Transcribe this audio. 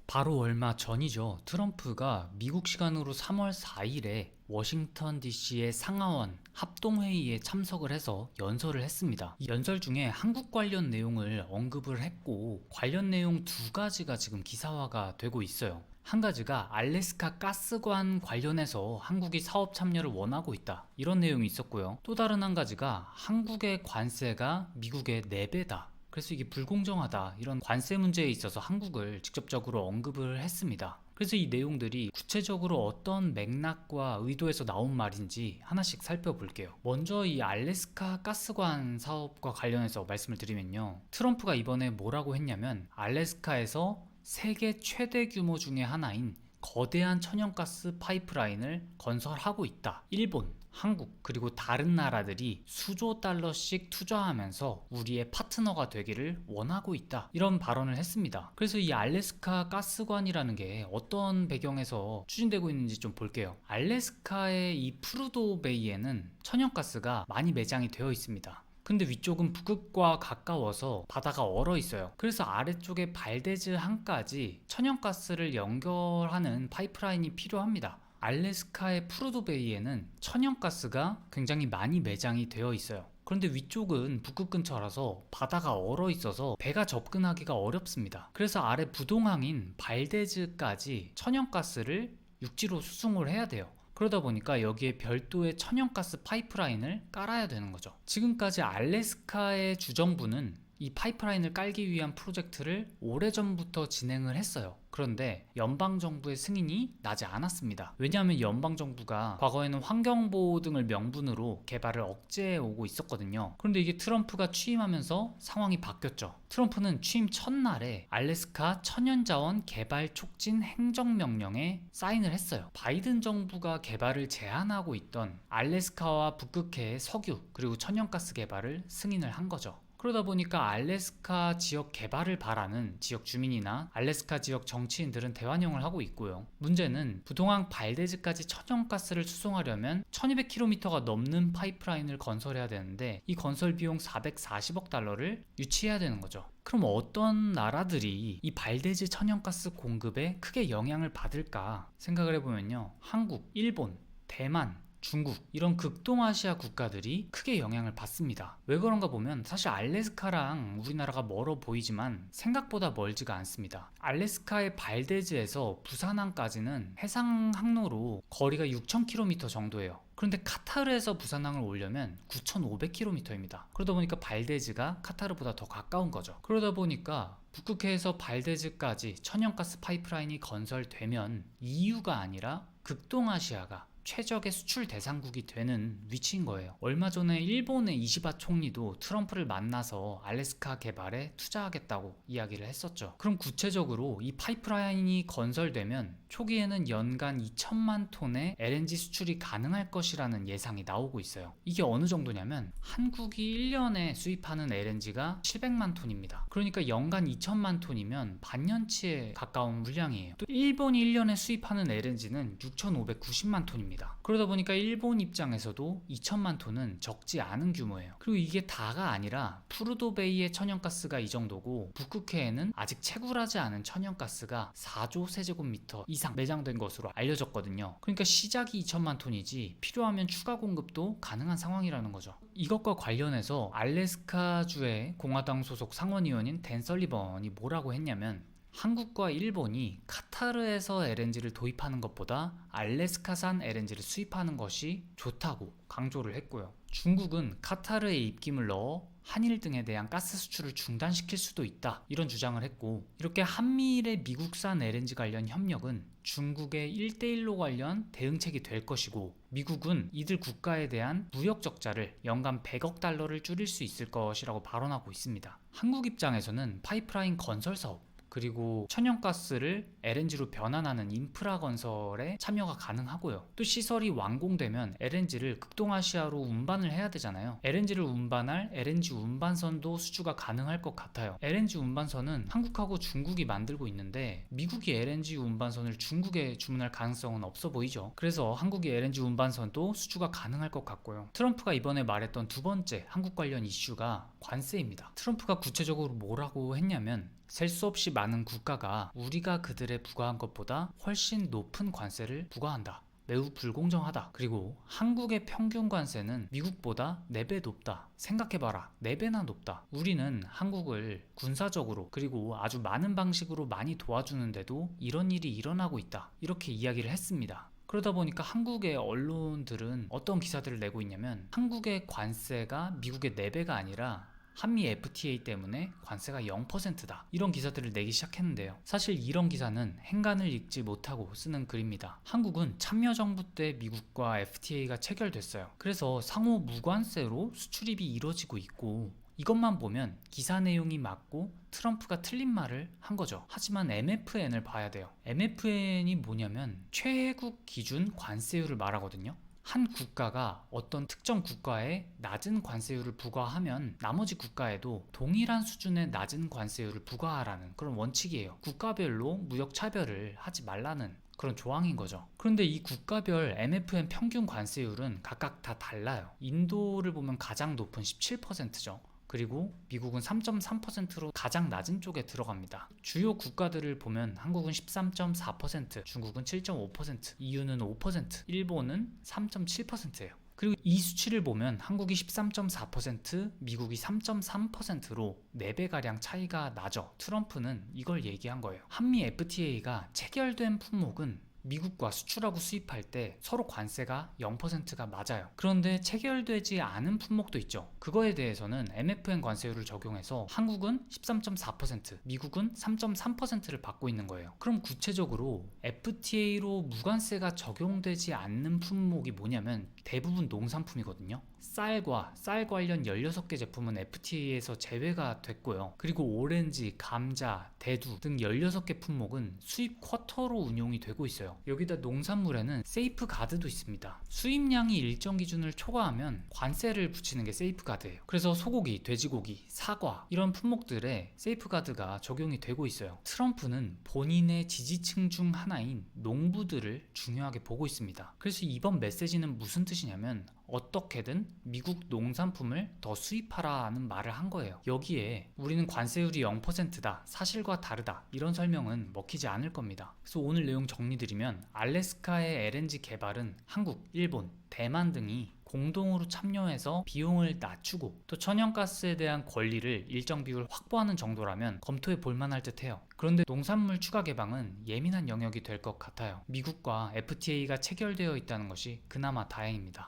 바로 얼마 전이죠. 트럼프가 미국 시간으로 3월 4일에 워싱턴 DC의 상하원 합동회의에 참석을 해서 연설을 했습니다. 이 연설 중에 한국 관련 내용을 언급을 했고, 관련 내용 두 가지가 지금 기사화가 되고 있어요. 한 가지가 알래스카 가스관 관련해서 한국이 사업 참여를 원하고 있다, 이런 내용이 있었고요. 또 다른 한 가지가 한국의 관세가 미국의 4배다, 그래서 이게 불공정하다, 이런 관세 문제에 있어서 한국을 직접적으로 언급을 했습니다. 그래서 이 내용들이 구체적으로 어떤 맥락과 의도에서 나온 말인지 하나씩 살펴볼게요. 먼저 이 알래스카 가스관 사업과 관련해서 말씀을 드리면요, 트럼프가 이번에 뭐라고 했냐면, 알래스카에서 세계 최대 규모 중에 하나인 거대한 천연가스 파이프라인을 건설하고 있다. 일본, 한국, 그리고 다른 나라들이 수조 달러씩 투자하면서 우리의 파트너가 되기를 원하고 있다, 이런 발언을 했습니다. 그래서 이 알래스카 가스관이라는 게 어떤 배경에서 추진되고 있는지 좀 볼게요. 알래스카의 이 프루도 베이에는 천연가스가 많이 매장이 되어 있습니다. 근데 위쪽은 북극과 가까워서 바다가 얼어 있어요. 그래서 아래쪽에 발데즈 항까지 천연가스를 연결하는 파이프라인이 필요합니다. 알래스카의 프루도베이에는 천연가스가 굉장히 많이 매장이 되어 있어요. 그런데 위쪽은 북극 근처라서 바다가 얼어 있어서 배가 접근하기가 어렵습니다. 그래서 아래 부동항인 발데즈까지 천연가스를 육지로 수송을 해야 돼요. 그러다 보니까 여기에 별도의 천연가스 파이프라인을 깔아야 되는 거죠. 지금까지 알래스카의 주정부는 이 파이프라인을 깔기 위한 프로젝트를 오래전부터 진행을 했어요. 그런데 연방정부의 승인이 나지 않았습니다. 왜냐하면 연방정부가 과거에는 환경보호 등을 명분으로 개발을 억제해 오고 있었거든요. 그런데 이게 트럼프가 취임하면서 상황이 바뀌었죠. 트럼프는 취임 첫날에 알래스카 천연자원 개발 촉진 행정명령에 사인을 했어요. 바이든 정부가 개발을 제한하고 있던 알래스카와 북극해의 석유 그리고 천연가스 개발을 승인을 한 거죠. 그러다 보니까 알래스카 지역 개발을 바라는 지역 주민이나 알래스카 지역 정치인들은 대환영을 하고 있고요. 문제는 부동항 발데즈까지 천연가스를 수송하려면 1200km가 넘는 파이프라인을 건설해야 되는데, 이 건설 비용 440억 달러를 유치해야 되는 거죠. 그럼 어떤 나라들이 이 발데즈 천연가스 공급에 크게 영향을 받을까 생각을 해보면요, 한국, 일본, 대만, 중국, 이런 극동아시아 국가들이 크게 영향을 받습니다. 왜 그런가 보면 사실 알래스카랑 우리나라가 멀어 보이지만 생각보다 멀지가 않습니다. 알래스카의 발데즈에서 부산항까지는 해상 항로로 거리가 6000km 정도예요. 그런데 카타르에서 부산항을 오려면 9500km입니다. 그러다 보니까 발데즈가 카타르보다 더 가까운 거죠. 그러다 보니까 북극해에서 발데즈까지 천연가스 파이프라인이 건설되면 EU가 아니라 극동아시아가 최적의 수출 대상국이 되는 위치인 거예요. 얼마 전에 일본의 이시바 총리도 트럼프를 만나서 알래스카 개발에 투자하겠다고 이야기를 했었죠. 그럼 구체적으로 이 파이프라인이 건설되면 초기에는 연간 2천만 톤의 LNG 수출이 가능할 것이라는 예상이 나오고 있어요. 이게 어느 정도냐면 한국이 1년에 수입하는 LNG가 700만 톤입니다. 그러니까 연간 2천만 톤이면 반년치에 가까운 물량이에요. 또 일본이 1년에 수입하는 LNG는 6,590만 톤입니다. 그러다 보니까 일본 입장에서도 2천만 톤은 적지 않은 규모예요. 그리고 이게 다가 아니라 푸르도베이의 천연가스가 이 정도고, 북극해에는 아직 채굴하지 않은 천연가스가 4조 세제곱미터 이상 매장된 것으로 알려졌거든요. 그러니까 시작이 2천만 톤이지 필요하면 추가 공급도 가능한 상황이라는 거죠. 이것과 관련해서 알래스카주의 공화당 소속 상원의원인 댄 설리번이 뭐라고 했냐면, 한국과 일본이 카타르에서 LNG를 도입하는 것보다 알래스카산 LNG를 수입하는 것이 좋다고 강조를 했고요. 중국은 카타르에 입김을 넣어 한일 등에 대한 가스 수출을 중단시킬 수도 있다, 이런 주장을 했고, 이렇게 한미일의 미국산 LNG 관련 협력은 중국의 1대1로 관련 대응책이 될 것이고, 미국은 이들 국가에 대한 무역 적자를 연간 100억 달러를 줄일 수 있을 것이라고 발언하고 있습니다. 한국 입장에서는 파이프라인 건설 사업, 그리고 천연가스를 LNG로 변환하는 인프라 건설에 참여가 가능하고요. 또 시설이 완공되면 LNG를 극동아시아로 운반을 해야 되잖아요. LNG를 운반할 LNG 운반선도 수주가 가능할 것 같아요. LNG 운반선은 한국하고 중국이 만들고 있는데, 미국이 LNG 운반선을 중국에 주문할 가능성은 없어 보이죠. 그래서 한국의 LNG 운반선도 수주가 가능할 것 같고요. 트럼프가 이번에 말했던 두 번째 한국 관련 이슈가 관세입니다. 트럼프가 구체적으로 뭐라고 했냐면, 셀 수 없이 많은 국가가 우리가 그들에 부과한 것보다 훨씬 높은 관세를 부과한다. 매우 불공정하다. 그리고 한국의 평균 관세는 미국보다 4배 높다. 생각해봐라. 4배나 높다. 우리는 한국을 군사적으로 그리고 아주 많은 방식으로 많이 도와주는데도 이런 일이 일어나고 있다. 이렇게 이야기를 했습니다. 그러다 보니까 한국의 언론들은 어떤 기사들을 내고 있냐면 한국의 관세가 미국의 4배가 아니라 한미 FTA 때문에 관세가 0%다. 이런 기사들을 내기 시작했는데요. 사실 이런 기사는 행간을 읽지 못하고 쓰는 글입니다. 한국은 참여정부 때 미국과 FTA가 체결됐어요. 그래서 상호 무관세로 수출입이 이루어지고 있고 이것만 보면 기사 내용이 맞고 트럼프가 틀린 말을 한 거죠. 하지만 MFN을 봐야 돼요. MFN이 뭐냐면 최혜국 기준 관세율을 말하거든요. 한 국가가 어떤 특정 국가에 낮은 관세율을 부과하면 나머지 국가에도 동일한 수준의 낮은 관세율을 부과하라는 그런 원칙이에요. 국가별로 무역 차별을 하지 말라는 그런 조항인 거죠. 그런데 이 국가별 MFN 평균 관세율은 각각 다 달라요. 인도를 보면 가장 높은 17%죠. 그리고 미국은 3.3%로 가장 낮은 쪽에 들어갑니다. 주요 국가들을 보면 한국은 13.4%, 중국은 7.5%, EU는 5%, 일본은 3.7%예요. 그리고 이 수치를 보면 한국이 13.4%, 미국이 3.3%로 4배가량 차이가 나죠. 트럼프는 이걸 얘기한 거예요. 한미 FTA가 체결된 품목은 미국과 수출하고 수입할 때 서로 관세가 0%가 맞아요. 그런데 체결되지 않은 품목도 있죠. 그거에 대해서는 MFN 관세율을 적용해서 한국은 13.4%, 미국은 3.3%를 받고 있는 거예요. 그럼 구체적으로 FTA로 무관세가 적용되지 않는 품목이 뭐냐면 대부분 농산품이거든요. 쌀과 쌀 관련 16개 제품은 FTA에서 제외가 됐고요. 그리고 오렌지, 감자, 대두 등 16개 품목은 수입 쿼터로 운용이 되고 있어요. 여기다 농산물에는 세이프 가드도 있습니다. 수입량이 일정 기준을 초과하면 관세를 붙이는 게 세이프 가드예요. 그래서 소고기, 돼지고기, 사과 이런 품목들에 세이프 가드가 적용이 되고 있어요. 트럼프는 본인의 지지층 중 하나인 농부들을 중요하게 보고 있습니다. 그래서 이번 메시지는 무슨 뜻이냐면 어떻게든 미국 농산품을 더 수입하라는 말을 한 거예요. 여기에 우리는 관세율이 0%다, 사실과 다르다 이런 설명은 먹히지 않을 겁니다. 그래서 오늘 내용 정리드리면 알래스카의 LNG 개발은 한국, 일본, 대만 등이 공동으로 참여해서 비용을 낮추고 또 천연가스에 대한 권리를 일정 비율 확보하는 정도라면 검토해 볼 만할 듯해요. 그런데 농산물 추가 개방은 예민한 영역이 될 것 같아요. 미국과 FTA가 체결되어 있다는 것이 그나마 다행입니다.